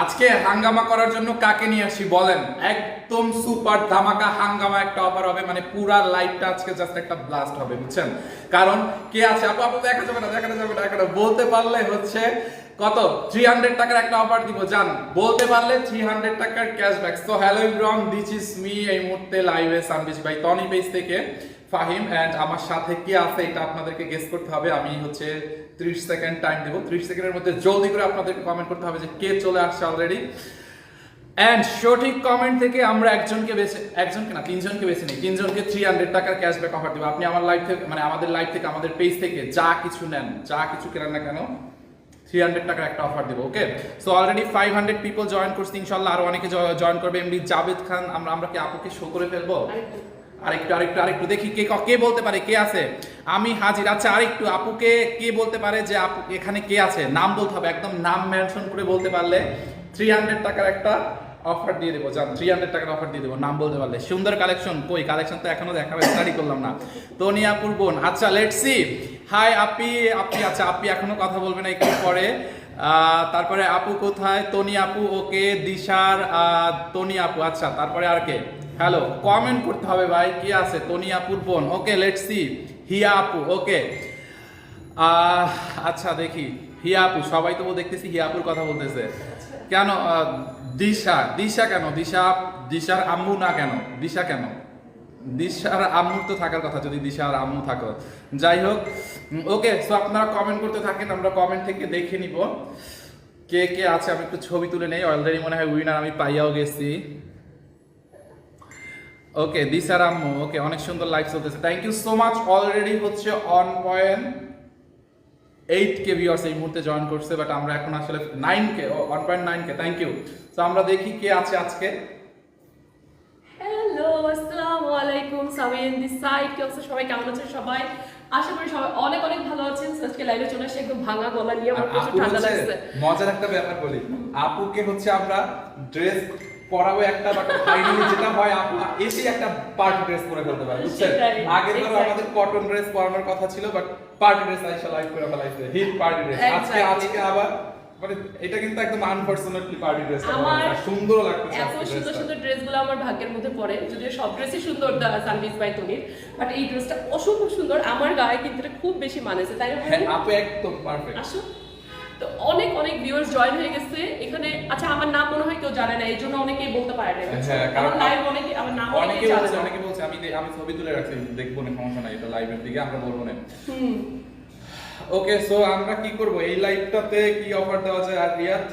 আজকে হাঙ্গামা করার জন্য কাকে নিয়ে আসি বলেন? একদম সুপার ধামাকা হাঙ্গামা একটা অফার হবে, মানে পুরা লাইভটা আজকে জাস্ট একটা ব্লাস্ট হবে, বুঝছেন? কারণ কে আছে আপু? আপু দেখা যাবে না, দেখানো যাবে না, দেখানো বলতে পারলে হচ্ছে কত 300 টাকার একটা অফার দিব, জান বলতে পারলে 300 টাকার cashback. So hello everyone, this is me. এই মুহূর্তে লাইভে সানবিশ ভাই টনি পেজ থেকে ফাহিম, এন্ড আমার সাথে কি আছে এটা আপনাদেরকে গেস করতে হবে। আমি হচ্ছে 30 সেকেন্ড টাইম দেব, 30 সেকেন্ডের মধ্যে জলদি করে আপনাদেরকে কমেন্ট করতে হবে যে কে চলে আসছে অলরেডি। এন্ড সঠিক কমেন্ট থেকে আমরা একজনকে না তিনজনকে বেছে নিই, তিনজনকে 300 টাকার ক্যাশব্যাক অফার দিব। আপনি আমার লাইভ থেকে, মানে আমাদের লাইভ থেকে, আমাদের পেজ থেকে যা কিছু নেন, যা কিছু কেনেন না কেন, 300 টাকার একটা অফার দেব। ওকে, সো অলরেডি 500 পিপল জয়েন করছে, ইনশাআল্লাহ আরো অনেকে জয়েন করবে। এমডি জাভেদ খান, আমরা কি আপুকে শো করে ফেলবো? আরেকটু দেখি কে বলতে পারে কে আছে। আমি হাজির। আচ্ছা আরেকটু আপুকে কে বলতে পারে যে আপু এখানে কে আছে, নাম বলতে হবে, একদম নাম মেনশন করে বলতে পারলে 300 টাকার একটা অফার দিয়ে দেবো। জান 300 টাকার অফার দিয়ে দেবো নাম বলতে পারলে। সুন্দর কালেকশন, কই কালেকশন তো এখনো দেখাবে, স্টাডি করলাম না। তনি আপুর বোন, আচ্ছা লেটস সি। হাই আপি, আচ্ছা আপনি এখনো কথা বলবেন না, একটু পরে। তারপরে আপু কোথায়? তনি আপু, ওকে। দিশার তনি আপু, আচ্ছা তারপরে আর কে? হ্যালো, কমেন্ট করতে হবে ভাই, কি আছে? তনি আপুর বোন, ওকে লেটস সি। হিয়া আপু, ওকে। আচ্ছা দেখি, হিয়া আপু, সবাই তো দেখতেছি হিয়া আপুর কথা বলতেছে কেন? দিশা কেন? দিশার আম্মু না কেন? দিশা কেন? দিশার আম্মুর তো থাকার কথা, যদি দিশার আম্মু থাকো। যাই হোক, ওকে। সো আপনারা কমেন্ট করতে থাকেন, আমরা কমেন্ট থেকে দেখে নিব কে কে আছে। আমি একটু ছবি তুলে নেই, অলরেডি মনে হয় উইনার আমি পাইয়াও গেছি। ওকে, দিশার আম্মু, ওকে, অনেক সুন্দর লাইভ চলতেছে, thank you so much. Already হচ্ছে 1.8k ভিউয়ার্স এই মুহূর্তে জয়েন করছে, বাট আমরা এখন আসলে 9k, 1.9k, থ্যাংক ইউ। তো আমরা দেখি কে আছে আজকে। হ্যালো, আসসালামু আলাইকুম। সামিন দিস সাইড, কি অবস্থা সবাই? কেমন আছেন সবাই? আশা করি সবাই অনেক অনেক ভালো আছেন। আজকে লাইভে চলে আসছে একদম ভাঙা গলা নিয়ে, আমার প্রচুর ঠান্ডা লাগছে। মজার একটা ব্যাপার বলি, আপুকে হচ্ছে আমরা ড্রেস পরাবো একটা, বাট ফাইনালি যেটা হয় আপু এসে একটা পার্টি ড্রেস পরে ফেলতে পারে, বুঝছেন? আগে তো আমাদের কটন ড্রেস পরানোর কথা ছিল, বাট পার্টি ড্রেস আইসা লাইভ করে ফেলাইছে, হিট পার্টি ড্রেস। আজকে আবার মানে এটা কিন্তু একদম আনফরচুনেটলি পার্টি ড্রেস, আমার সুন্দর লাগতেছে। এত সুন্দর সুন্দর ড্রেসগুলো আমার ভাগ্যের মধ্যে পড়ে, যদিও সব ড্রেসই সুন্দর সানবিজ বাই তনির, বাট এই ড্রেসটা অসম্ভব সুন্দর, আমার গায়ে কিন্তু এটা খুব বেশি মানেছে, তাই না? আপু একদম পারফেক্ট। আসো। তো অনেক অনেক ভিউয়ার্স জয়েন হয়ে গেছে এখানে। আচ্ছা, আমার নাম মনে হয় কেউ জানে না, এই জন্য অনেকেই বলতে পারে না। হ্যাঁ, কারণ লাইভ অনেকে আমার নাম অনেকে বলছে আমি ছবি তুলে রাখছি, দেখবো না, সমস্যা নাই, এটা লাইভের দিকে আমরা বলবো না। ওকে, সো আমরা কি করব এই লাইভটাতে, কি অফার দেওয়া যায়? আর রিয়াদ